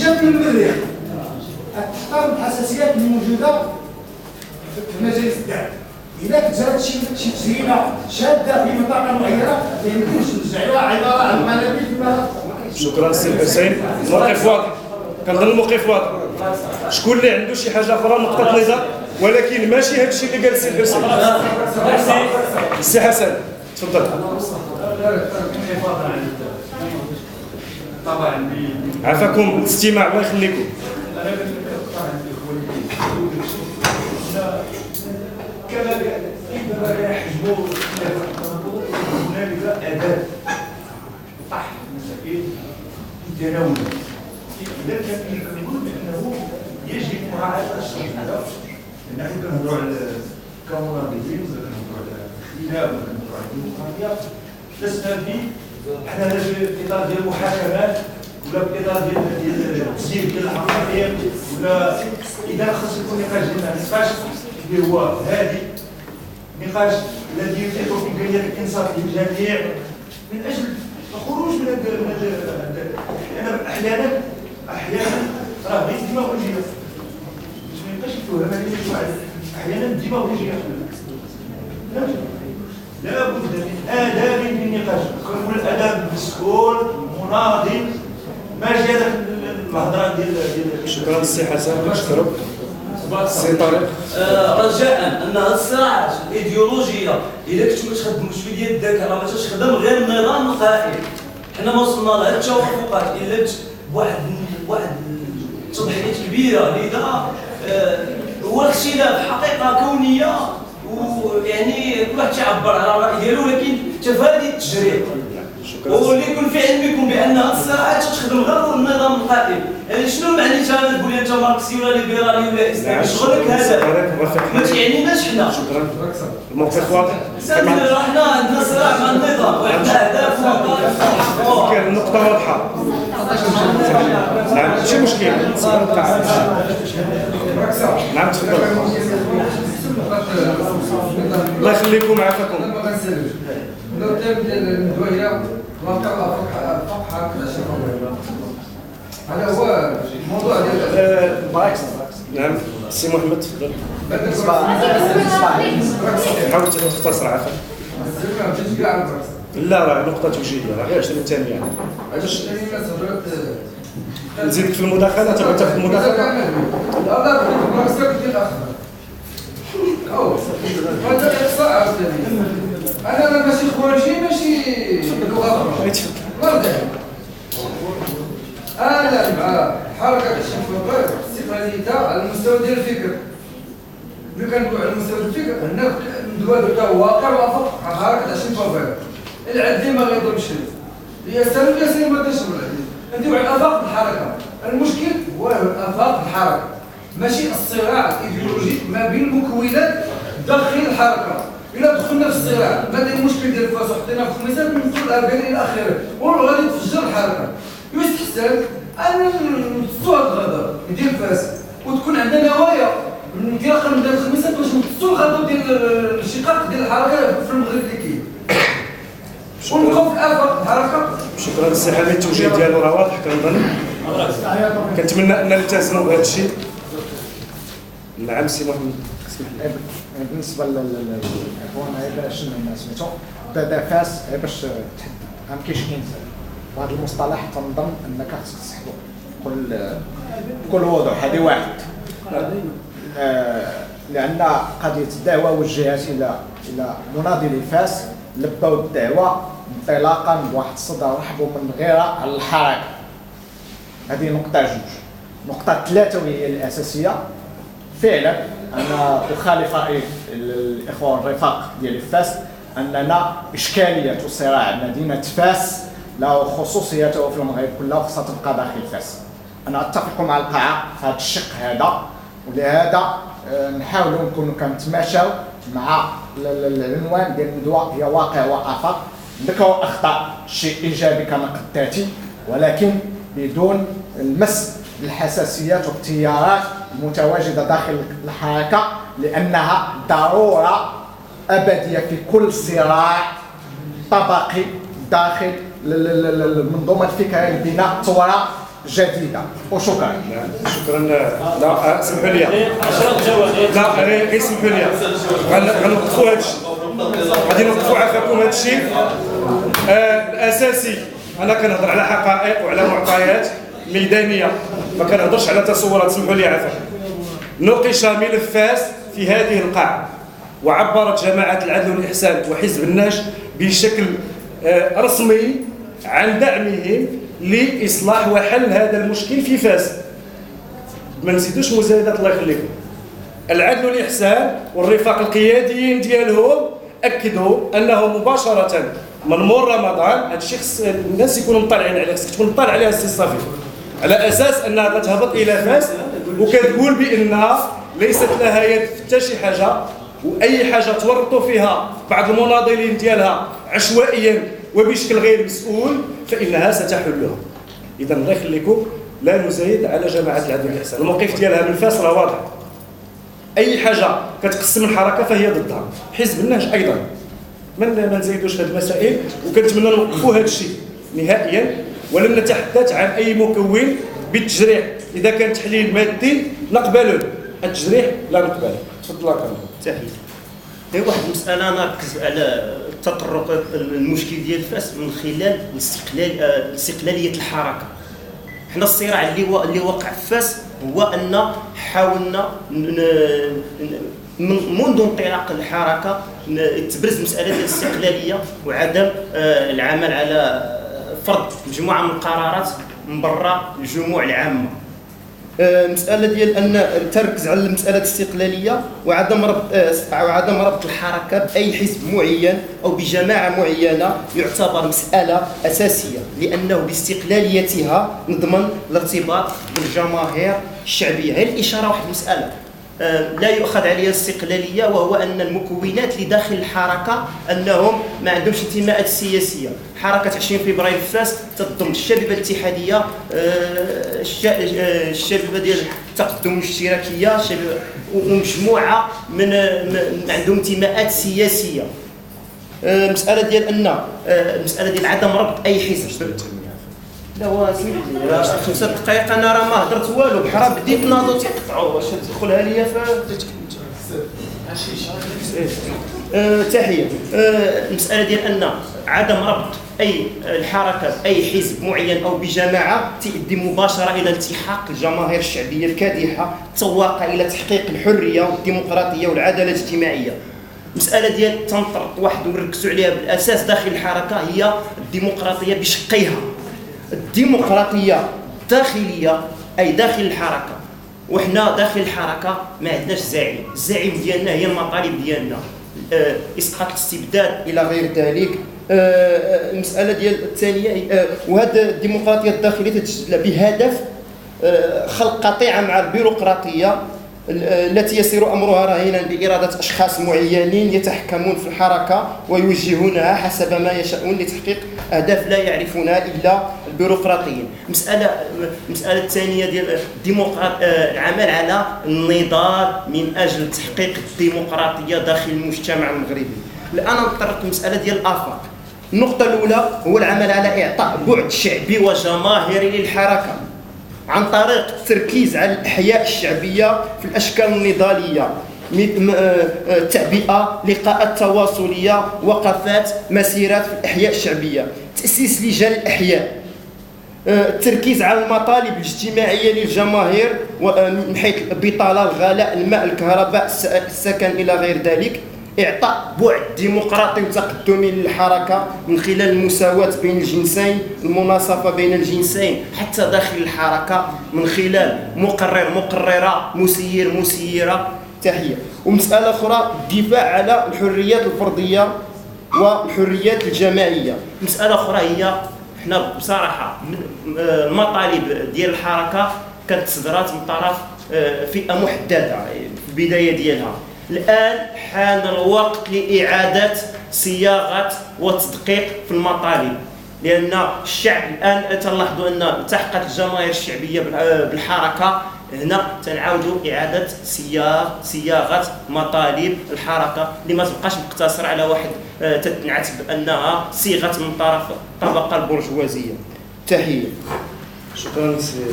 جات من المريخ تختار الحساسيات الموجوده في مجالس الدعم. اذا كنت هذا شي تسهيله شاده في منطقه معينه ما يمكنش نرجعوها عباره عن منابر فيما. شكرا سي حسين. الموقف واضح، كنظن الموقف واضح. شكون اللي عنده شي حاجه اخرى نقطه نظر ولكن ماشي هذا الشيء اللي قال السي حسين؟ السي حسن تفضل. طبعا عافاكم الاستماع الله يخليكم. كما كيف يحجبوا هنالك اداه طرح المسائل متناوله. اذا كان نقول بانه يجب مراعاه الشيء هذا، لان حنا كنهضروا على كمناضلين ولا كنهضروا على الاختلاف ولا كنهضروا على الديمقراطيه، لسنا حنا في اطار ديال المحاكمات ولا في اطار ديال التسيير ديال الحقائق، ولا اذا خاص يكون نقاش ديال النقاش اللي هو هادي، نقاش الذي يتيح في امكانيه الانصاف للجميع من اجل الخروج من لان احيانا راه غير ديماغوجيه، ما يبقاش التهم هذه احيانا ديماغوجيه. لا بد من آداب في النقاش، كنقول الآداب مسكون مناضل ماشي هذاك الهضره ديال. شكرا السي حسن. نشكرك سي طارق. رجاء ان هذه الصراعات الايديولوجيه اذا كنتو ما تخدموش في ديال الذكاء راه ما تخدم غير النظام القائم. حنا ما وصلنا لهذه التوافقات الا بواحد التضحيات كبيره. لذا هو الاختلاف حقيقه كونيه، ويعني كل واحد تعبر على الراي ديالو، ولكن تفادي التجريح. وليكن في علمكم بان هذه الصراعات تخدم غير النظام القائم. يعني شنو معنيتها تقول انت ماركسي ولا ليبرالي ولا اسلامي؟ شغلك هذا ما تعنيناش حنا. شكرا. الموقف واضح. حنا عندنا صراع مع النظام وعندنا اهداف ومطالب. النقطه واضحه. نعم ماشي مشكل. نعم تفضل. الله يخليكم عافاكم. لو تبدا الدويره وقع فوق حركه الشفويه. هذا هو الموضوع ديال براكس. نعم سي محمد تفضل. حاول تختصر عافاك. لا راه نقطه توجيهيه، راه غير 20 ثانيه يعني. علاش الناس هضرات نزيدك في المداخله، تبغي تاخذ المداخله؟ لا براكس ديال اخر. او هذا اقصاء عاوتاني. انا ماشي خوارجي ماشي لغه اخرى. انا مع حركه الشفافيه استقلاليتها على المستوى ديال الفكر. ملي كنقول على المستوى ديال الفكر هنا ندوي تا واقع وافق على حركه الشفافيه. العدل ما غيضربش هي سالم يا سالم ما تشمل ندوي على افاق الحركه. المشكل هو افاق الحركه ماشي الصراع الايديولوجي ما بين المكونات داخل الحركه. إلا دخلنا في الصراع ماذا المشكل ديال الفاس وحطينا في خميسات ندخل الأربعين إلى آخره وغادي تفجر الحركة. يستحسن أن نمتصوا هذا الغضب ديال الفاس وتكون عندنا نوايا انطلاقا من ديال الخميسات باش نمتصوا الغضب ديال الانشقاق ديال الحركة في المغرب اللي كاين. ونبقاو في الآفاق الحركة. شكرا السي حميد، التوجيه ديالو راه واضح كنظن. كنتمنى أن نلتزموا بهذا الشيء. نعم سي محمد. بالنسبه للاخوان باش سميتو بدا فاس باش تحدد ما كاينش انسان وهذا المصطلح تنظن انك خصك تصحبو بكل وضوح. هذه واحد لان قضيه الدعوه وجهت الى مناضلي فاس لبوا الدعوه انطلاقا بواحد الصدى رحبوا من غيره على الحركه. هذه نقطه جوج. نقطه ثلاثه وهي الاساسيه. فعلا انا اخالف راي الاخوان الرفاق ديال فاس اننا اشكاليه صراع مدينه فاس له خصوصيته في المغرب كله وخاصه تبقى داخل فاس. انا اتفق مع القاعه في هذا الشق هذا، ولهذا نحاولوا نكونوا كنتماشاو مع العنوان ديال الندوه هي واقع وافاق. ذكروا اخطاء شيء ايجابي كنقد ذاتي ولكن بدون المس الحساسيات والتيارات المتواجده داخل الحركه، لانها ضروره ابديه في كل صراع طبقي داخل المنظومه الفكريه لبناء الثوره جديدة. وشكرا. شكرا. لا اسمحوا لي. 10 جوائز. لا غير اسمحوا لي. غنوقفوا هذا الشيء. غادي نوقفوا عافاكم هذا الشيء. الاساسي انا كنهضر على حقائق وعلى معطيات ميدانيه، ما كنهضرش على تصورات. اسمحوا لي عافاكم. نوقش ملفات في هذه القاعه، وعبرت جماعه العدل والاحسان وحزب الناش بشكل رسمي عن دعمهم لاصلاح وحل هذا المشكل في فاس. ما نزيدوش مزايدات الله يخليكم. العدل والاحسان والرفاق القياديين ديالهم اكدوا انه مباشره من مور رمضان هذا الشيء الناس يكونوا مطلعين عليه، خصك تكون مطلع عليها السي صافي، على اساس انها غتهبط الى فاس وكتقول بانها ليست لها يد في حتى شي حاجه، واي حاجه تورطوا فيها بعض المناضلين ديالها عشوائيا وبشكل غير مسؤول فانها ستحلها. اذا الله يخليكم لا نزايد على جماعه العدل والاحسان، الموقف ديالها من فاس راه واضح. اي حاجه كتقسم الحركه فهي ضدها. حزب النهج ايضا ما نزيدوش هذه المسائل، وكنتمنى نوقفوا هذا الشيء نهائيا، ولن نتحدث عن اي مكون بالتجريح. اذا كان تحليل مادي نقبله، التجريح لا نقبله. تفضل الله. تحية. هي واحد المسألة نركز على تطرق المشكل ديال فاس من خلال استقلالية الحركة. حنا الصراع اللي وقع في فاس هو أن حاولنا منذ انطلاق الحركة تبرز مسألة ديال الاستقلالية وعدم العمل على فرض مجموعة من القرارات من برا الجموع العامة. مسألة ديال أن تركز على المسألة الاستقلالية وعدم ربط الحركة بأي حزب معين أو بجماعة معينة يعتبر مسألة أساسية، لأنه باستقلاليتها نضمن الارتباط بالجماهير الشعبية. هي الإشارة واحد المسألة لا يؤخذ عليها الاستقلالية، وهو أن المكونات اللي داخل الحركة أنهم ما عندهمش انتماءات سياسية. حركة 20 فبراير فاس تضم الشبيبة الاتحادية، الشبيبة ديال التقدم الاشتراكية، ومجموعة من عندهم انتماءات سياسية. مسألة ديال عدم ربط أي حزب. لا هو سمحلي 5 دقائق انا راه ما هضرت والو، بحال بديت ناضو تيقطعوا واش تدخلها ليا تحيه. المساله ديال ان عدم ربط اي الحركه باي حزب معين او بجماعه تؤدي مباشره الى التحاق الجماهير الشعبيه الكادحه التواقه الى تحقيق الحريه والديمقراطيه والعداله الاجتماعيه. مسألة ديال تنطرق واحد ونركزوا عليها بالاساس داخل الحركه هي الديمقراطيه بشقيها. الديمقراطية الداخلية أي داخل الحركة، وحنا داخل الحركة ما عندناش زعيم. الزعيم ديالنا هي المطالب ديالنا، إسقاط الاستبداد إلى غير ذلك. المسألة ديال الثانية وهذا الديمقراطية الداخلية تتجلى بهدف خلق قطيعة مع البيروقراطية التي يصير أمرها رهينا بإرادة أشخاص معينين يتحكمون في الحركة ويوجهونها حسب ما يشاءون لتحقيق أهداف لا يعرفونها إلا البيروقراطيين. المسألة الثانية ديال العمل على النضال من أجل تحقيق الديمقراطية داخل المجتمع المغربي. الآن نطرق المسألة ديال الآفاق. النقطة الأولى هو العمل على إعطاء بعد شعبي وجماهيري للحركة عن طريق التركيز على الأحياء الشعبية في الأشكال النضالية، تعبئة، لقاءات تواصلية، وقفات، مسيرات في الأحياء الشعبية، تأسيس لجان الأحياء، التركيز على المطالب الاجتماعية للجماهير من حيث البطالة، الغلاء، الماء، الكهرباء، السكن إلى غير ذلك، إعطاء بعد ديمقراطي وتقدمي للحركة من خلال المساواة بين الجنسين، المناصفة بين الجنسين حتى داخل الحركة من خلال مقررة، مسيرة. تحية. ومسألة أخرى الدفاع على الحريات الفردية والحريات الجماعية. مسألة أخرى هي حنا بصراحة المطالب ديال الحركة كانت صدرات من طرف فئة محددة في البداية ديالها. الآن حان الوقت لإعادة صياغة وتدقيق في المطالب، لأن الشعب الآن تلاحظوا أن التحقت الجماهير الشعبية بالحركة. هنا تنعاودوا إعادة صياغة مطالب الحركة اللي ما تبقاش مقتصرة على واحد تنعتب أنها صيغة من طرف الطبقة البرجوازية. تحية. شكرا سي